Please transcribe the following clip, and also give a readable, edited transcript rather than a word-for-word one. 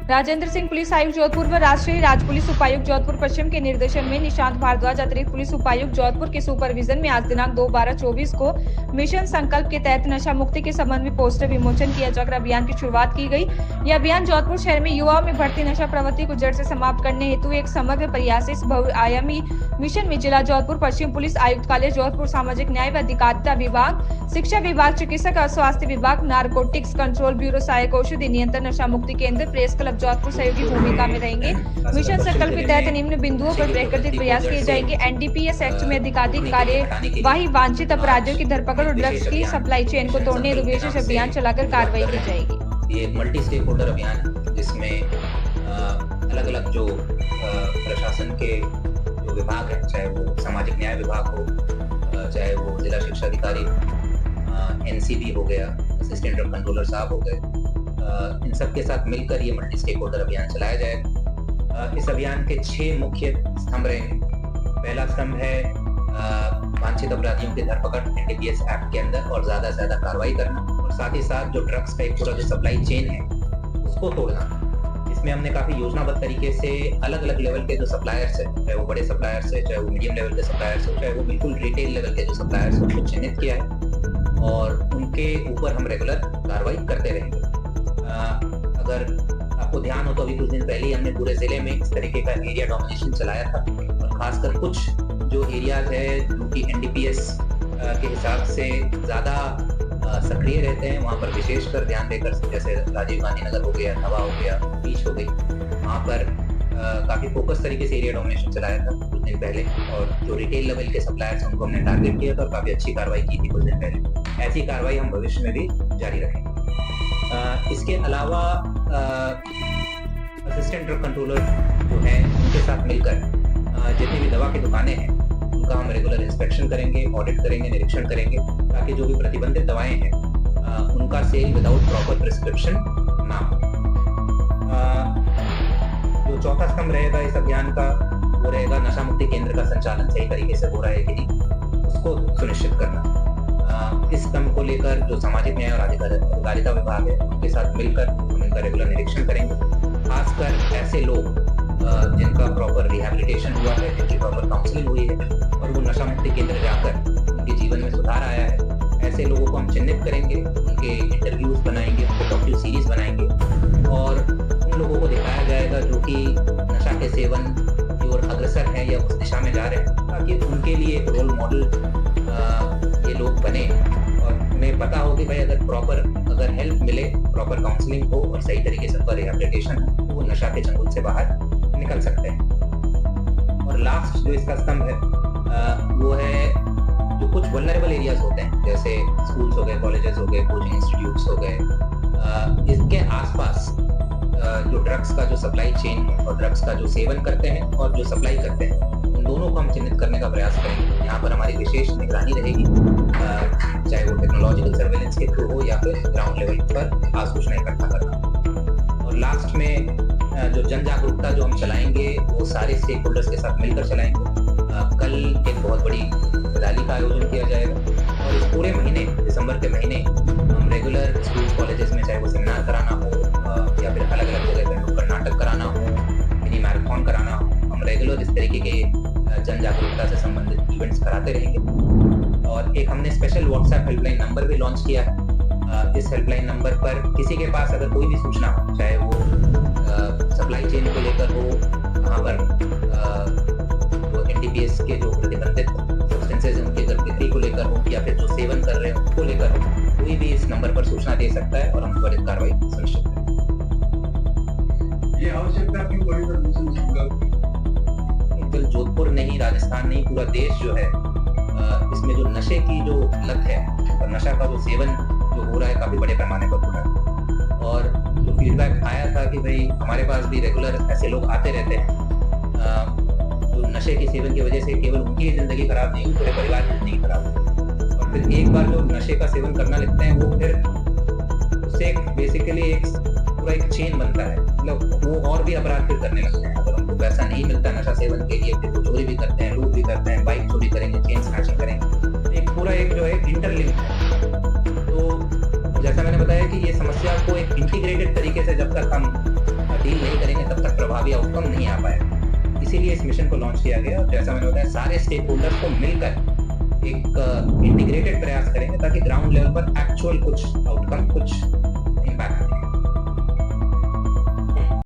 Rajendra Singh police आयुक्त जोधपुर व राष्ट्रीय राज्य पुलिस उपायुक्त जोधपुर पश्चिम के निर्देशन में निशांत भारद्वाज अतिरिक्त पुलिस उपायुक्त जोधपुर के सुपरविजन में आज दिनांक 2/12/24 को मिशन संकल्प के तहत नशा मुक्ति के संबंध में पोस्टर विमोचन किया जाकर अभियान की शुरुआत की गई। यह अभियान जोधपुर शहर में युवाओं में बढ़ती नशा प्रवृत्ति को जड़ से समाप्त करने हेतु एक समग्र प्रयास। इस बहुआयामी मिशन में जिला जोधपुर पश्चिम पुलिस आयुक्तालय जोधपुर, सामाजिक न्याय व अधिकारिता विभाग, शिक्षा विभाग, चिकित्सक और स्वास्थ्य विभाग, नारकोटिक्स कंट्रोल ब्यूरो, सहायक औषधि नियंत्रण, नशा मुक्ति केंद्र, प्रेस क्लब जोधपुर सहयोगी भूमिका में रहेंगे। मिशन संकल्प के तहत निम्न बिंदुओं पर प्राकृतिक प्रयास किए जाएंगे। एनडीपीएस एक्ट में अधिकाधिक कार्यवाही, वांछित अपराधियों की धरपकड़ और ड्रग्स की सप्लाई चेन को तोड़ने हेतु विशेष अभियान चलाकर कार्रवाई की जाएगी। ये एक मल्टी स्टेक होल्डर अभियान है जिसमें अलग अलग जो प्रशासन के जो विभाग है, चाहे वो सामाजिक न्याय विभाग हो, चाहे वो जिला शिक्षा अधिकारी, एनसीबी हो गया, असिस्टेंट ड्रग कंट्रोलर साहब हो गए, इन सब के साथ मिलकर ये मल्टी स्टेक होल्डर अभियान चलाया जाएगा। इस अभियान के 6 मुख्य स्तंभ रहेंगे। पहला स्तंभ है वांछित अपराधियों की धरपकड़ एनडीपीएस एक्ट के अंदर और ज्यादा से ज्यादा कार्रवाई करना, और साथ ही साथ जो ड्रग्स का एक पूरा जो सप्लाई चेन है उसको तोड़ना। इसमें हमने काफी योजनाबद्ध तरीके से अलग अलग लेवल के जो सप्लायर्स है, चाहे वो बड़े सप्लायर्स है, चाहे वो मीडियम लेवल के सप्लायर्स है, चाहे वो बिल्कुल रिटेल लेवल के जो सप्लायर्स है, उनको चिन्हित किया है और उनके ऊपर हम रेगुलर कार्रवाई करते रहेंगे। अगर आपको ध्यान हो तो अभी कुछ दिन पहले ही हमने पूरे जिले में इस तरीके का एरिया डोमिनेशन चलाया था, और खासकर कुछ जो एरियाज है जो कि एनडीपीएस के हिसाब से ज्यादा सक्रिय रहते हैं, वहाँ पर विशेषकर ध्यान देकर, जैसे राजीव गांधी नगर हो गया, हवा हो गया, बीच हो गई, वहाँ पर काफी फोकस तरीके से एरिया डोमिनेशन चलाया था कुछ दिन पहले, और जो रिटेल लेवल के सप्लायर्स उनको हमने टारगेट किया था और काफी अच्छी कार्रवाई की थी कुछ दिन पहले। ऐसी कार्रवाई हम भविष्य में भी जारी रखेंगे। इसके अलावा असिस्टेंट ड्रग कंट्रोलर जो है उनके साथ मिलकर जितनी भी दवा की दुकानें हैं उनका हम रेगुलर इंस्पेक्शन करेंगे, ऑडिट करेंगे, निरीक्षण करेंगे, ताकि जो भी प्रतिबंधित दवाएं हैं उनका सेल विदाउट प्रॉपर प्रिस्क्रिप्शन ना हो। जो चौथा स्तंभ रहेगा इस अभियान का वो रहेगा नशा मुक्ति केंद्र का संचालन सही तरीके से हो रहा है कि नहीं, उसको सुनिश्चित करना। इस स्तंभ को लेकर जो सामाजिक न्याय और अधिकारिता विभाग है उनके साथ मिलकर हम इनका रेगुलर निरीक्षण करेंगे। खासकर ऐसे लोग जिनका प्रॉपर रिहैबिलिटेशन हुआ है, जिनकी प्रॉपर काउंसलिंग हुई है और वो नशा मुक्ति केंद्र जाकर उनके जीवन में सुधार आया है, ऐसे लोगों को हम चिन्हित करेंगे, उनके इंटरव्यूज बनाएंगे, उनके डॉक्यू सीरीज बनाएंगे और उन लोगों को दिखाया जाएगा जो कि नशा के सेवन की ओर अग्रसर है या उस दिशा में जा रहे हैं, ताकि उनके लिए एक रोल मॉडल ये लोग बने और उन्हें पता हो कि भाई अगर हेल्प मिले, प्रॉपर काउंसलिंग हो और सही तरीके से उनका रिहैबिलिटेशन हो, तो वो नशा के चंगुल से बाहर निकल सकते हैं। और लास्ट जो इसका स्तंभ है वो है जो कुछ वल्नरेबल एरियाज होते हैं, जैसे स्कूल्स हो गए, कॉलेजेस हो गए, कोचिंग इंस्टीट्यूट्स हो गए, इसके आसपास जो ड्रग्स का जो सप्लाई चेन है और ड्रग्स का जो सेवन करते हैं और जो सप्लाई करते हैं, उन दोनों को हम चिन्हित करने का प्रयास करेंगे। यहाँ पर हमारी विशेष निगरानी रहेगी, चाहे वो टेक्नोलॉजिकल सर्वेलेंस के थ्रू हो या फिर ग्राउंड लेवल पर खास सूचना इकट्ठा करना। और लास्ट में जो जन जागरूकता जो हम चलाएंगे वो सारे स्टेक होल्डर्स के साथ मिलकर चलाएंगे। कल एक बहुत बड़ी रैली का आयोजन किया जाएगा और इस पूरे महीने, दिसंबर के महीने, हम रेगुलर स्कूल कॉलेजेस में, चाहे वो सेमिनार कराना हो या फिर अलग अलग जगह पर नुक्कड़ नाटक कराना हो, मिनी मैराथन कराना हो, हम रेगुलर इस तरीके के जन जागरूकता से संबंधित इवेंट्स कराते रहेंगे। और एक हमने स्पेशल व्हाट्सएप हेल्पलाइन नंबर भी लॉन्च किया है। इस हेल्पलाइन नंबर पर किसी के पास अगर कोई भी सूचना हो, चाहे वो सप्लाई चेन को लेकर हो, वहाँ पर वो एनडीपीएस के जो प्रतिबंधित सब्सटेंसेज उनकी बिक्री को लेकर हो या फिर जो सेवन कर रहे हैं उसको लेकर हो, कोई भी इस नंबर पर सूचना दे सकता है और हम त्वरित कार्रवाई सुनिश्चित करें। ये आवश्यकता क्यों पड़ी सर मिशन संकल्प? केवल जोधपुर नहीं, राजस्थान नहीं, पूरा देश जो है इसमें जो नशे की जो लत है और नशा का जो सेवन जो हो रहा है काफी बड़े पैमाने पर हो रहा है। और जो फीडबैक आया था कि भाई हमारे पास भी रेगुलर ऐसे लोग आते रहते हैं जो नशे के सेवन की वजह से केवल उनकी जिंदगी खराब नहीं, पूरे परिवार की जिंदगी खराब है। और फिर एक बार जो नशे का सेवन करना लगते हैं वो फिर उससे बेसिकली एक पूरा एक चेन बनता है, मतलब वो और भी अपराध फिर करने लगते हैं। अगर उनको पैसा नहीं मिलता नशा सेवन के लिए, फिर वो चोरी भी करते हैं, लूट भी करते हैं, बाइक चोरी करेंगे, चेन स्नैचिंग करेंगे, एक पूरा एक जो है इंटरलिंक है। तो जैसा मैंने बताया कि ये समस्या को एक इंटीग्रेटेड तरीके से जब तक हम डील प्रभावी आउटकम नहीं आ पाया। इसीलिए इस मिशन को लॉन्च किया गया और जैसा मैंने बताया सारे स्टेक होल्डर्स को मिलकर एक इंटीग्रेटेड प्रयास करेंगे ताकि ग्राउंड लेवल पर एक्चुअल कुछ आउटकम, कुछ